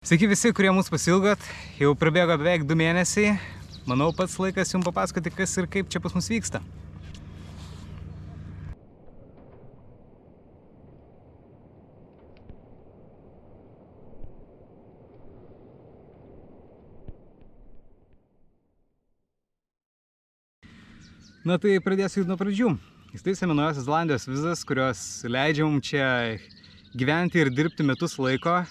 Sveiki visi, kurie mūsų pasilgot. Jau prabėgo beveik 2 mėnesiai. Manau, pats laikas jums papasakoti, kas ir kaip čia pas mus vyksta. Na tai pradėsiu nuo pradžių. Įstaisėme Naujosios Zelandijos vizas, kurios leidžia mums čia gyventi ir dirbti metus laiko.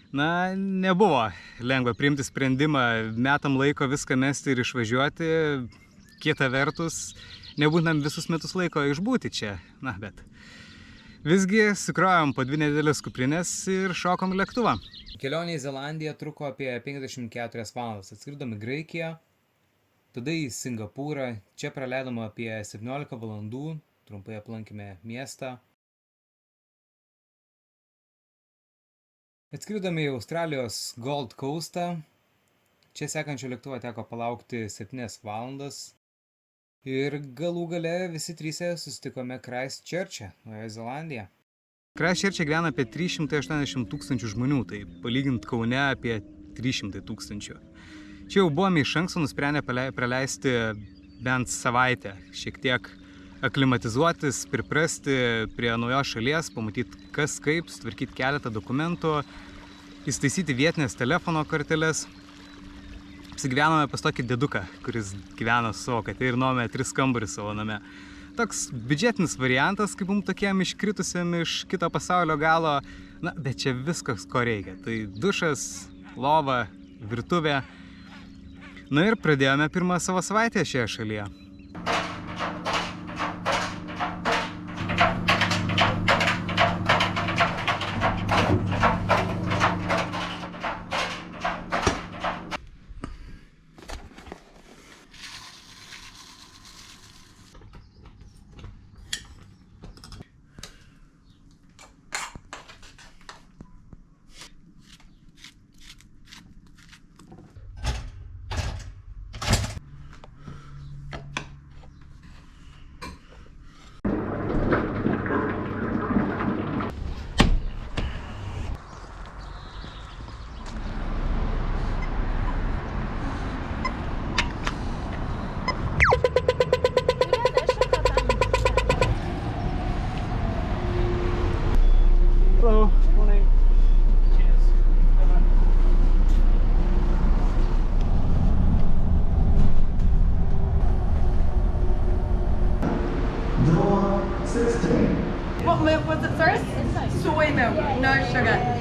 Na, nebuvo lengva priimti sprendimą, metam laiko viską mesti ir išvažiuoti. Kita vertus, nebūtumėm visus metus laiko išbūti čia. Na, bet visgi sukrovėm po 2 nedidelės kuprinės ir šokom lėktuvą. Kelionė į Zelandiją truko apie 54 valandas. Atskridom į Graikiją, tada į Singapūrą. Čia praleidom apie 17 valandų, trumpai aplankėme miestą. Atskridome į Australijos Gold Coastą. Čia sekančio lėktuvo teko palaukti 7 valandas. Ir galų gale visi tryse susitikome Christchurche, Naujoji Zelandija. Christchurche gyvena apie 380 tūkstančių žmonių, tai palygint Kaune apie 300 tūkstančių. Čia jau buvome iš anksto nusprendę praleisti bent savaitę, šiek tiek aklimatizuotis, priprasti prie naujos šalies, pamatyti kas kaip, sutvarkyti keletą dokumentų, įstaisyti vietinės telefono korteles. Apsigyvenome pas tokį dėduką, kuris gyveno su savo katė ir nuomė 3 kambarius savo name. Toks biudžetinis variantas, kaip mums tokiem iškritusiam iš kito pasaulio galo, na, bet čia viskas, ko reikia. Tai dušas, lova, virtuvė. Na ir pradėjome pirmą savo savaitę šioje šalyje. Hello. Morning. Cheers. Door 16. What milk was it first? Soy milk, no sugar.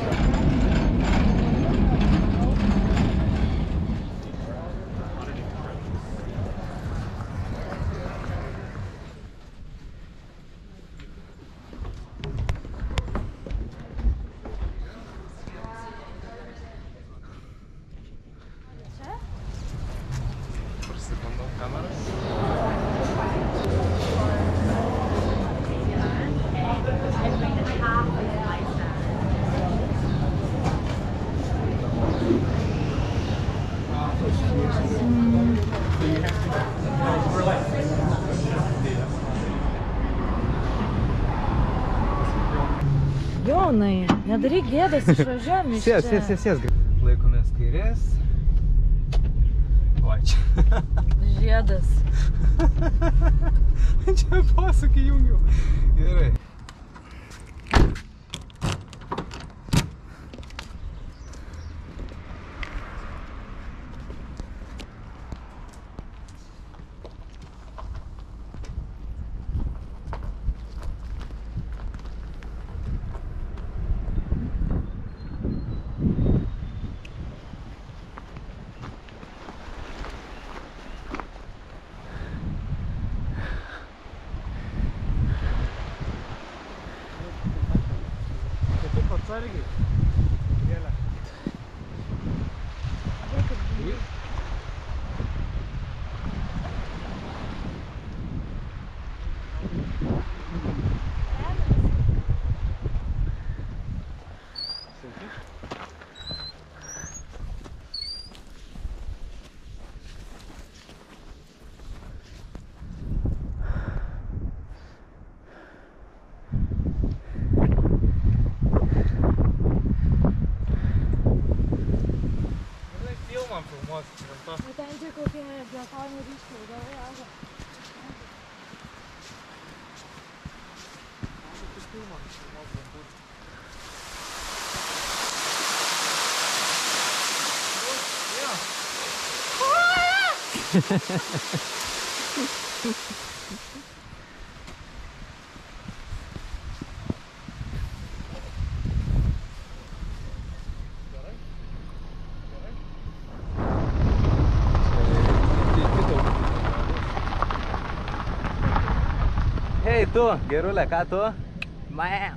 Jonai, nedaryk gėdos, išvažiuojam iš čia. Sės. Laikomės kairės. O, čia. Žiedas. Čia posūkį jungiau. Gerai. man filmuoti, rimta. O ten tik kokie geltoni ryškiai, gerai, auga. Hei tu, gerulė, ką tu? Mae.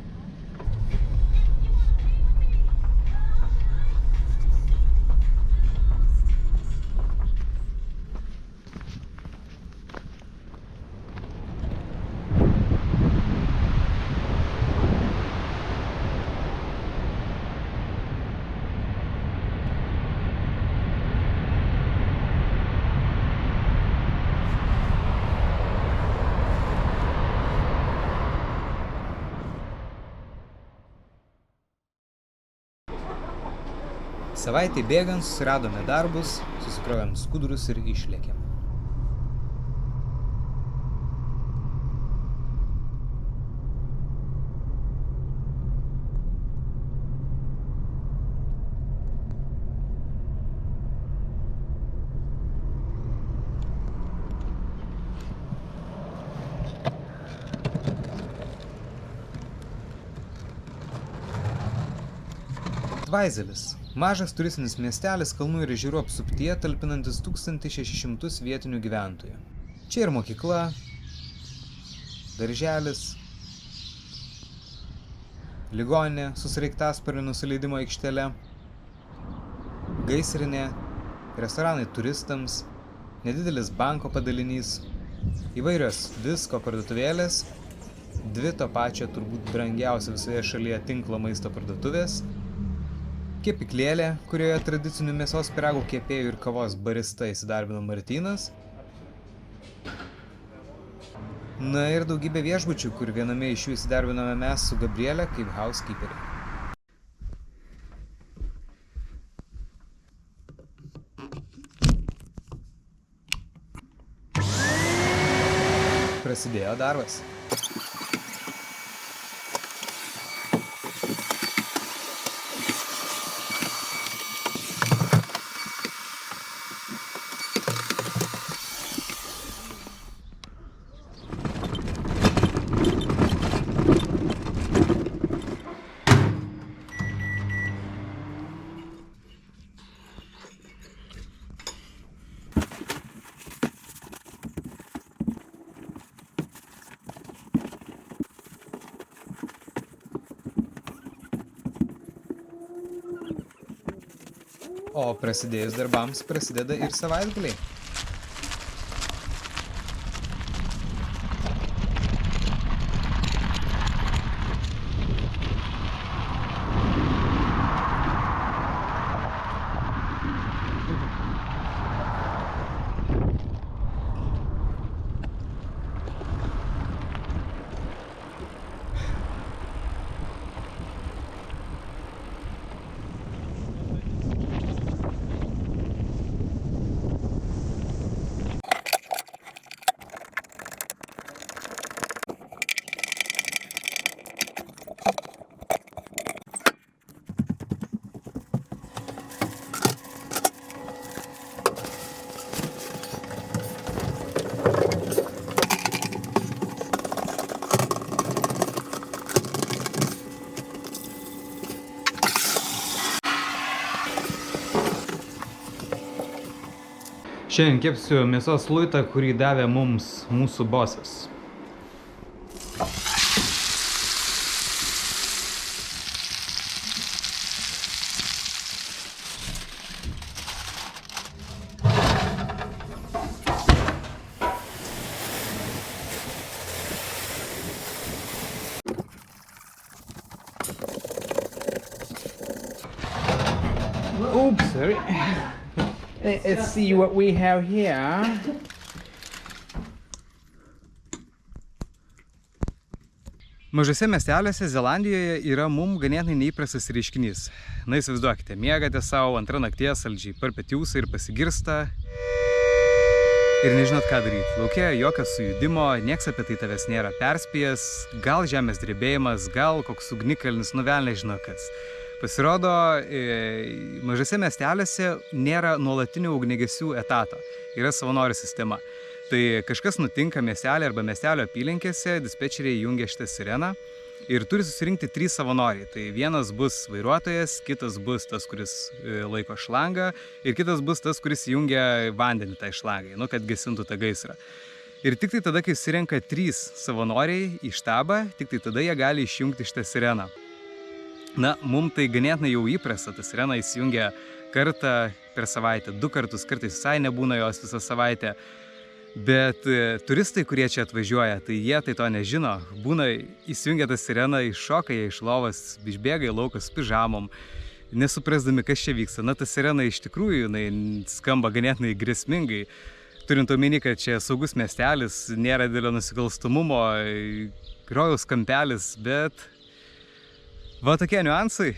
Savaitė bėgant susiradome darbus, susikrovėm skudurus ir išlėkėm. Tvaizelis. Mažas turistinis miestelis kalnų ir ežerų apsuptyje, talpinantis 1600 vietinių gyventojų. Čia ir mokykla, darželis, ligoninė su sraigtasparnių nusileidimo aikštele, gaisrinė, restoranai turistams, nedidelis banko padalinys, įvairios disko parduotuvėlės, 2 to pačio turbūt brangiausio visoje šalyje tinklo maisto parduotuvės, kepyklėlė, kurioje tradicinių mėsos pyragų kepėjų ir kavos barista įsidarbino Martynas. Na ir daugybė viešbučių, kur viename iš jų įsidarbinome mes su Gabriele kaip housekeeperiai. Prasidėjo darbas. O prasidėjus darbams prasideda ir savaitgaliai. Šiandien kepsiu mėsos luitą, kurį davė mums mūsų bosas. Oops, sorry. Let's see what we have here. Mažose miesteliuose Zelandijoje yra mums ganėtinai neįprastas reiškinys. Na, įsivaizduokite, miegate savo, antrą nakties saldžiai parpėt jūsų ir pasigirsta. Ir nežinot, ką daryti. Lauke jokio sujudimo, nieks apie tai tavęs nėra perspėjęs, gal žemės drebėjimas, gal koks ugnikalnis, nu vėl nežino kas. Pasirodo, mažose miesteliuose nėra nuolatinių ugniagesių etato, yra savanorių sistema. Tai kažkas nutinka miestelė arba miestelio apylinkėse, dispečeriai jungia šitą sireną ir turi susirinkti 3 savanoriai. Tai vienas bus vairuotojas, kitas bus tas, kuris laiko šlangą ir kitas bus tas, kuris jungia vandenį tai šlangai, nu, kad gesintų tą gaisrą. Ir tik tai tada, kai susirenka 3 savanoriai į štabą, tik tai tada jie gali išjungti šitą sireną. Na, mums tai ganėtinai jau įprasta, ta sirena įsijungia kartą per savaitę, 2 kartus, kartais visai nebūna jos visą savaitę. Bet turistai, kurie čia atvažiuoja, tai jie tai to nežino. Būna įsijungia tą sireną, iššoka jie iš lovos, išbėga į lauką su pižamom, nesuprasdami, kas čia vyksta. Na, ta sirena iš tikrųjų skamba ganėtinai grėsmingai. Turint omeny, kad čia saugus miestelis, nėra didelio nusikalstamumo, rojaus kampelis, bet va tokie niuansai.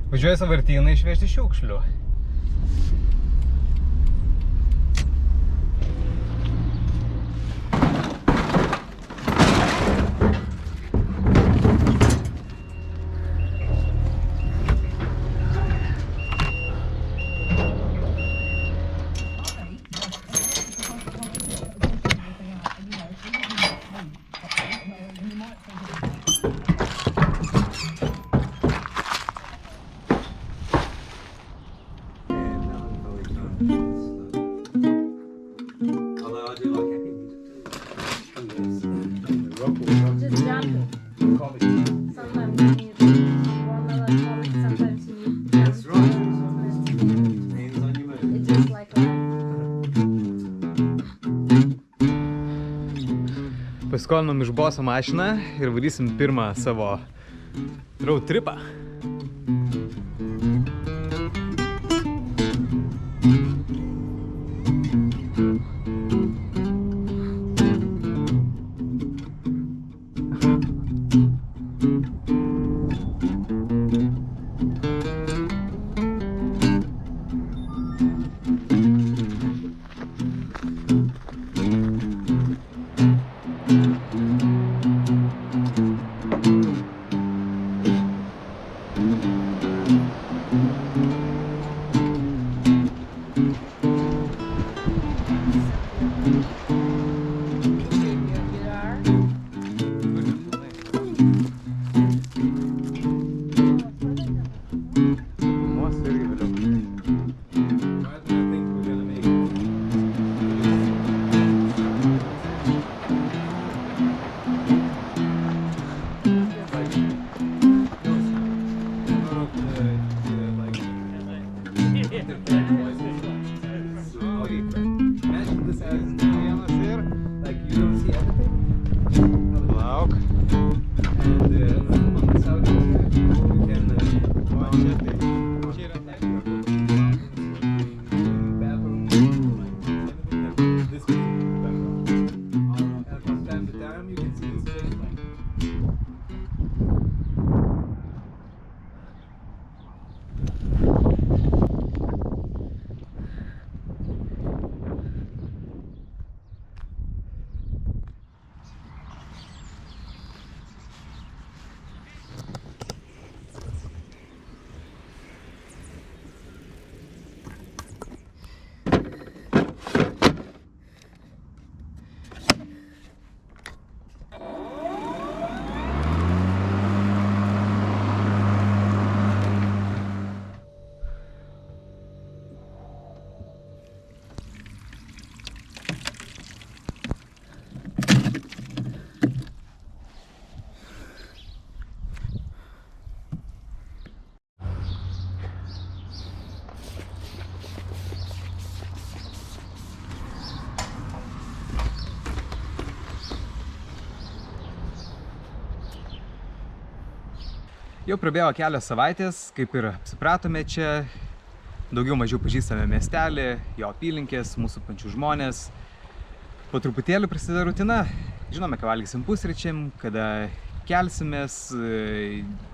Važiuoja sąvartyną išvežti šiukšlių. Just jump. Sometimes you need more melancholic, sometimes you need That's right. movement. Hands on your mood. It's just like that. Paskolinom iš boso mašiną ir varysim pirmą savo road tripą. Jau prabėjo kelios savaitės, kaip ir apsipratome čia, daugiau mažiau pažįstame miestelį, jo apylinkės, mūsų pačių žmonės. Po truputėlį prasideda rutina. Žinome, ką valgysim pusryčiam, kada kelsimės,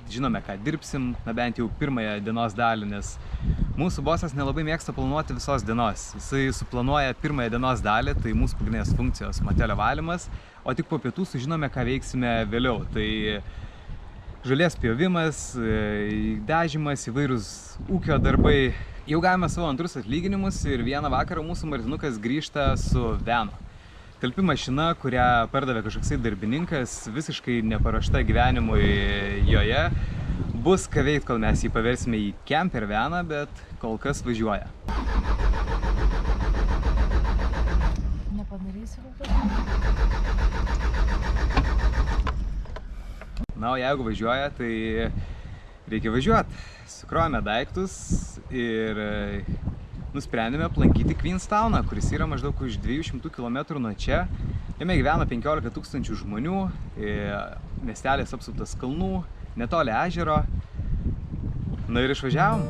žinome, ką dirbsim, na bent jau pirmąją dienos dalį, nes mūsų bosas nelabai mėgsta planuoti visos dienos. Jisai suplanuoja pirmąją dienos dalį, tai mūsų pagrindinės funkcijos matelio valymas, o tik po pietų sužinome, ką veiksime vėliau. Tai žolės pjovimas, dažymas, įvairūs ūkio darbai. Jau gavome savo antrus atlyginimus ir vieną vakarą mūsų Martinukas grįžta su Venu. Talpi mašina, kurią pardavė kažkoksai darbininkas, visiškai neparuošta gyvenimui joje. Bus ką veikt, kol mes jį paversime į camper Veną, bet kol kas važiuoja. Nepadarysi Na, o jeigu važiuoja, tai reikia važiuoti. Sukrovėme daiktus ir nusprendėme aplankyti Queenstowną, kuris yra maždaug už 200 km nuo čia. Jame gyvena 15 000 žmonių, miestelis apsuptas kalnų, netoli ežero. Na ir išvažiavom.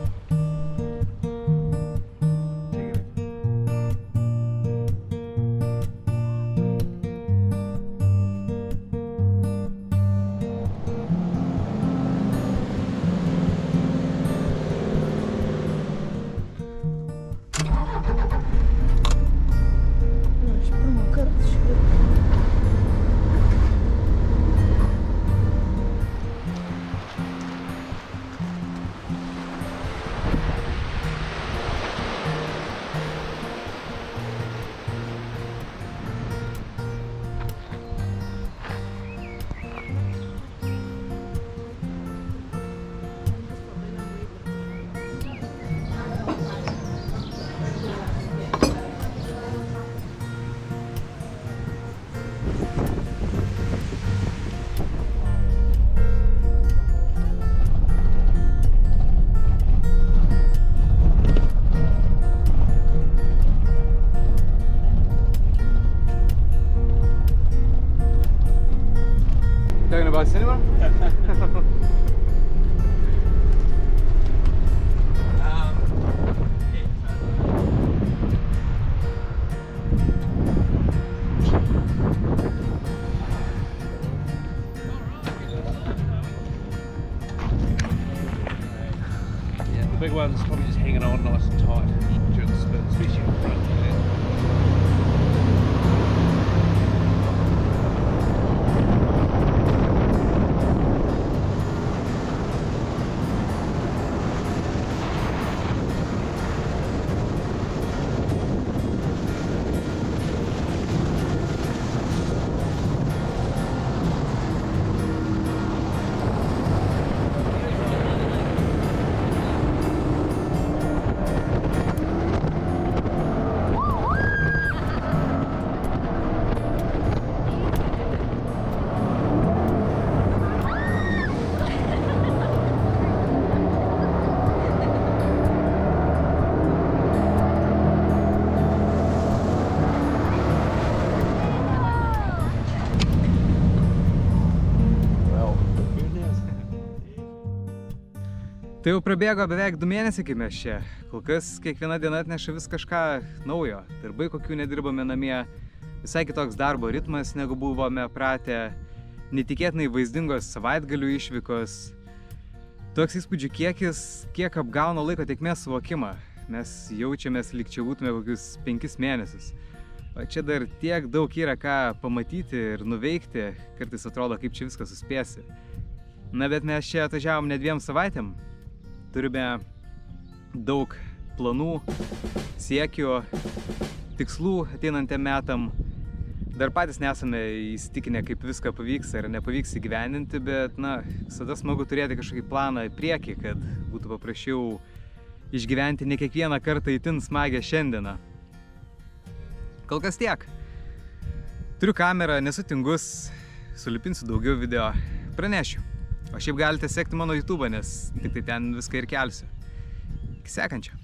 Talking about cinema? Yeah, the big one's probably just hanging on nice and tight during the spin, especially in front. Tai jau prabėgo beveik 2 mėnesiai, kai mes čia. Kol kas kiekviena diena atneša vis kažką naujo. Darbai, kokių nedirbame namie, visai kitoks darbo ritmas, negu buvome pratę, netikėtinai vaizdingos savaitgalių išvykos. Toks įspūdžių kiekis, kiek apgauna laiko tėkmės suvokimą. Mes jaučiamės, lyg čia būtume kokius 5 mėnesius. O čia dar tiek daug yra ką pamatyti ir nuveikti, kartais atrodo, kaip čia viską suspėsi. Na, bet mes čia atvažiavom ne 2 savaitėm. Turime daug planų, siekių, tikslų ateinantiem metam. Dar patys nesame įsitikinę, kaip viską pavyks ar nepavyks įgyvendinti, bet visada smagu turėti kažkokį planą į priekį, kad būtų paprasčiau išgyventi ne kiekvieną kartą itin smagią šiandieną. Kol kas tiek. Turiu kamerą, nesu tingus, sulipinsiu daugiau video, pranešiu. O šiaip galite sekti mano YouTube, nes tik tai ten viską ir kelsiu. Iki sekančio.